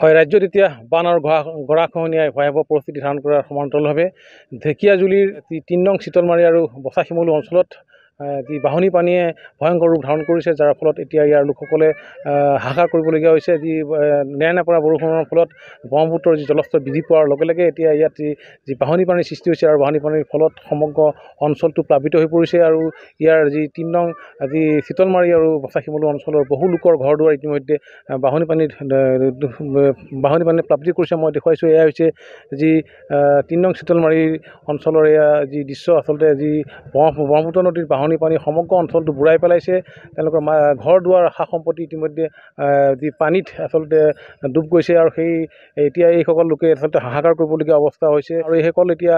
হয়, ৰাজ্যত এতিয়া বান আৰু গৰাখহনীয়াই ভয়াৱহ পৰিস্থিতি ধাৰণ কৰাৰ সমান্তৰালভাৱে ঢেকীয়াজুলিৰ ৩ নং চিতলমাৰী আৰু বছাশিমলু অঞ্চলত যি বাঢ়নী পানীয়ে ভয়ংকৰ ৰূপ ধাৰণ কৰিছে, যাৰ ফলত এতিয়া ইয়াৰ লোকসকলে হাহাকাৰ কৰিবলগীয়া হৈছে। যি নেৰা নেপেৰা বৰষুণৰ ফলত ব্ৰহ্মপুত্ৰৰ যি জলস্তৰ বৃদ্ধি পোৱাৰ লগে লগে এতিয়া ইয়াত যি বাঢ়নী পানীৰ সৃষ্টি হৈছে আৰু বাঢ়নী পানীৰ ফলত সমগ্ৰ অঞ্চলটো প্লাবিত হৈ পৰিছে। আৰু ইয়াৰ যি ৩ নং যি চিতলমাৰী আৰু বছাশিমলু অঞ্চলৰ বহু লোকৰ ঘৰ দুৱাৰ ইতিমধ্যে বাঢ়নী পানীয়ে প্লাবিত কৰিছে। মই দেখুৱাইছোঁ, এয়া হৈছে যি ৩ নং চিতলমাৰী অঞ্চলৰ এয়া যি দৃশ্য। আচলতে যি ব্ৰহ্মপুত্ৰ নদীৰ বাঢ়নী পানী সমগ্ৰ অঞ্চলটো বুৰাই পেলাইছে। তেওঁলোকৰ ঘৰ দুৱাৰ সা সম্পত্তি ইতিমধ্যে যি পানীত আচলতে ডুব গৈছে আৰু এতিয়া এইসকল লোকে আচলতে হাহাকাৰ কৰিবলগীয়া অৱস্থা হৈছে। আৰু এইসকল এতিয়া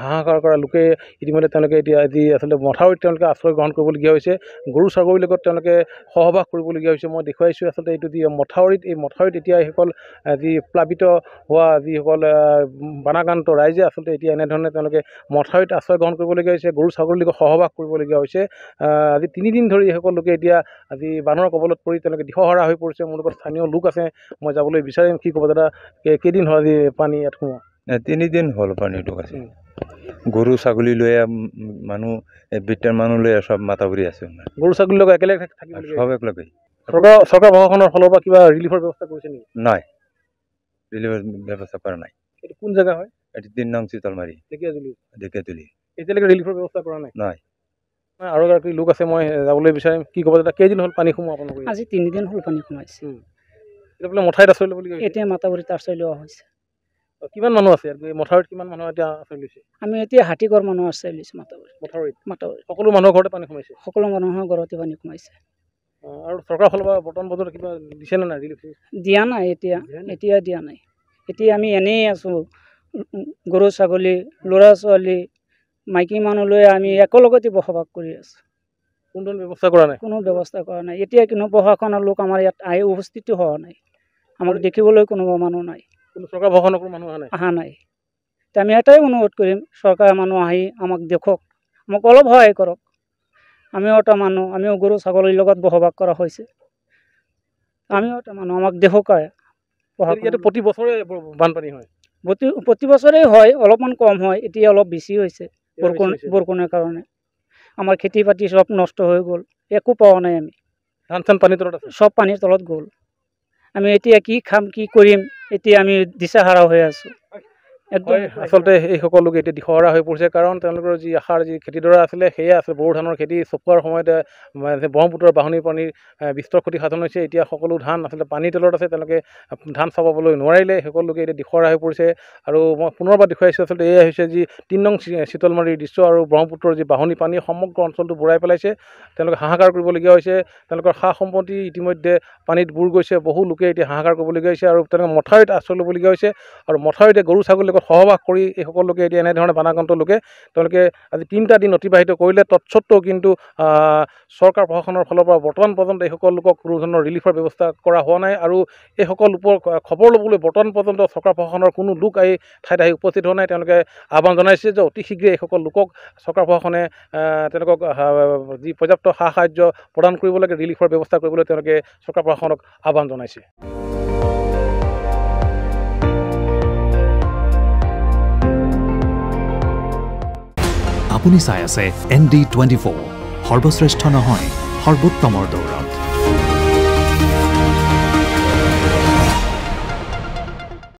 হাহাকাৰ কৰা লোকে ইতিমধ্যে তেওঁলোকে এতিয়া যি আচলতে মথাউৰিত তেওঁলোকে আশ্ৰয় গ্ৰহণ কৰিবলগীয়া হৈছে। গৰু ছাগলীৰ লগত তেওঁলোকে সহবাস কৰিবলগীয়া হৈছে। মই দেখুৱাইছোঁ আচলতে এইটো যি মথাউৰিত, এই মথাউৰিত এতিয়া এইসকল যি প্লাবিত হোৱা যিসকল বানাক্ৰান্ত ৰাইজে আচলতে এতিয়া এনেধৰণে তেওঁলোকে মথাউৰিত আশ্ৰয় গ্ৰহণ কৰিবলগীয়া হৈছে, গৰু ছাগলীৰ লগত সহবাস কৰিবলগীয়া হৈছে। আজি 3 দিন ধৰি এইসকল লোকে এতিয়া আজি বানৰ কবলত পৰি তেওঁলোকে দিশহাৰা হৈ পৰিছে। মোৰ লগত স্থানীয় লোক আছে, মই যাবলৈ বিচাৰিম। কি ক'ব দাদা, কেইদিন হ'ল আজি পানী ইয়াত সোমোৱা? 3 দিন হ'ল পানীটো আছে। গৰু ছাগলী লৈ মানুহ বিটাৰ মানুহ লৈ চব মাতাবৰি আছে। গৰু ছাগলীৰ লগত একেলগে থাকিব সব একেলগে। চৰকাৰ প্ৰশাসনৰ ফালৰ পৰা কিবা ৰিলিফৰ ব্যৱস্থা কৰিছে নেকি? নাই, ৰিলিফৰ ব্যৱস্থা কৰা নাই। এইটো কোন জেগা হয়? এইটো 3 নং চিতলমাৰী, ঢেকীয়াজুলি। এতিয়ালৈকে ৰিলিফৰ ব্যৱস্থা কৰা নাই? নাই। আৰু এগৰাকী লোক আছে, মই যাবলৈ বিচাৰিম। কি ক'ব দাদা, কেইদিন হ'ল পানী সোমোৱা আপোনালোকৰ? আজি 3 দিন হ'ল পানী সোমাইছে। এতিয়া বোলে মথাউৰিত আশ্ৰয় ল'বলগীয়া হৈছে? এতিয়া মাতাবৰিত আশ্ৰয় লোৱা হৈছে। কিমান মানুহ আছে ইয়াত? মথাউৰিত কিমান মানুহ এতিয়া আশ্ৰয় লৈছে? আমি এতিয়া 60 ঘৰ মানুহ আশ্ৰয় লৈছোঁ মথাউৰিত। সকলো মানুহৰ ঘৰতে পানী সোমাইছে? সকলো মানুহৰ ঘৰতে পানী সোমাইছে। আৰু চৰকাৰৰ ফালৰ পৰা বৰ্তমান পৰ্যন্ত কিবা দিছে নে নাই ৰিলিফ? দিয়া নাই, এতিয়া দিয়া নাই। এতিয়া আমি এনেই আছোঁ, গৰু ছাগলী, ল'ৰা ছোৱালী, মাইকী মানুহ লৈ আমি একেলগতে বসবাস কৰি আছোঁ। কোনো ব্যৱস্থা কৰা নাই? কোনো ব্যৱস্থা কৰা নাই। এতিয়া কোনো প্ৰশাসনৰ লোক আমাৰ ইয়াত আহি উপস্থিত হোৱা নাই। আমাক দেখিবলৈ কোনো মানুহ নাই। কোনো চৰকাৰ প্ৰশাসনৰ কোনো মানুহ অহা নাই। আমি এটাই অনুৰোধ কৰিম, চৰকাৰৰ মানুহ আহি আমাক দেখক, আমাক অলপ সহায় কৰক। আমিও এটা মানুহ, আমিও গৰু ছাগলীৰ লগত বসবাস কৰা হৈছে। আমিও এটা মানুহ, আমাক দেখক। প্ৰতি বছৰে বানপানী হয়? প্ৰতি বছৰেই হয়, অলপমান কম হয়। এতিয়া অলপ বেছি হৈছে বৰষুণৰ কাৰণে। আমাৰ খেতি বাতি চব নষ্ট হৈ গ'ল, একো পোৱা নাই। আমি ধান চান পানীৰ তলত আছে? চব পানীৰ তলত গ'ল। আমি এতিয়া কি খাম, কি কৰিম, এতিয়া আমি দিশাহাৰা হৈ আছোঁ। আচলতে এইসকল লোক এতিয়া দিশহাৰা হৈ পৰিছে, কাৰণ তেওঁলোকৰ যি আশাৰ যি খেতিডৰা আছিলে সেয়া আছে বড়ো ধানৰ খেতি চপোৱাৰ সময়তে ব্ৰহ্মপুত্ৰৰ বাঢ়নী পানীৰ বিস্তৰ ক্ষতি সাধন হৈছে। এতিয়া সকলো ধান আচলতে পানীৰ তলত আছে, তেওঁলোকে ধান চপাবলৈ নোৱাৰিলে। সেইসকল লোকে এতিয়া দিশহাৰা হৈ পৰিছে। আৰু মই পুনৰবাৰ দেখুৱাইছোঁ, আচলতে এয়া হৈছে যি 3 নং চিতলমাৰীৰ দৃশ্য। আৰু ব্ৰহ্মপুত্ৰৰ যি বাঢ়নী পানী সমগ্ৰ অঞ্চলটো বুৰাই পেলাইছে। তেওঁলোকে হাহাকাৰ কৰিবলগীয়া হৈছে। তেওঁলোকৰ সা সম্পত্তি ইতিমধ্যে পানীত বুৰ গৈছে। বহু লোকে এতিয়া হাহাকাৰ কৰিবলগীয়া হৈছে আৰু তেওঁলোকে মথাউৰিত আশ্ৰয় ল'বলগীয়া হৈছে। আৰু মথাউৰিতে গৰু ছাগলীৰ লগত সহবাস কৰি এইসকল লোকে এতিয়া এনেধৰণে বানাক্ৰান্ত লোকে তেওঁলোকে আজি 3টা দিন অতিবাহিত কৰিলে। তৎসত্ত্বেও কিন্তু চৰকাৰ প্ৰশাসনৰ ফালৰ পৰা বৰ্তমান পৰ্যন্ত এইসকল লোকক কোনো ধৰণৰ ৰিলিফৰ ব্যৱস্থা কৰা হোৱা নাই। আৰু এইসকল লোকৰ খবৰ ল'বলৈ বৰ্তমান পৰ্যন্ত চৰকাৰ প্ৰশাসনৰ কোনো লোক এই ঠাইত আহি উপস্থিত হোৱা নাই। তেওঁলোকে আহ্বান জনাইছে যে অতি শীঘ্ৰে এইসকল লোকক চৰকাৰ প্ৰশাসনে তেওঁলোকক যি পৰ্যাপ্ত সা সাহাৰ্য প্ৰদান কৰিব লাগে, ৰিলিফৰ ব্যৱস্থা কৰিবলৈ তেওঁলোকে চৰকাৰ প্ৰশাসনক আহ্বান জনাইছে। আপুনি চাই আছে ND24, সৰ্বশ্ৰেষ্ঠ নহয়, সৰ্বোত্তমৰ দৌৰত।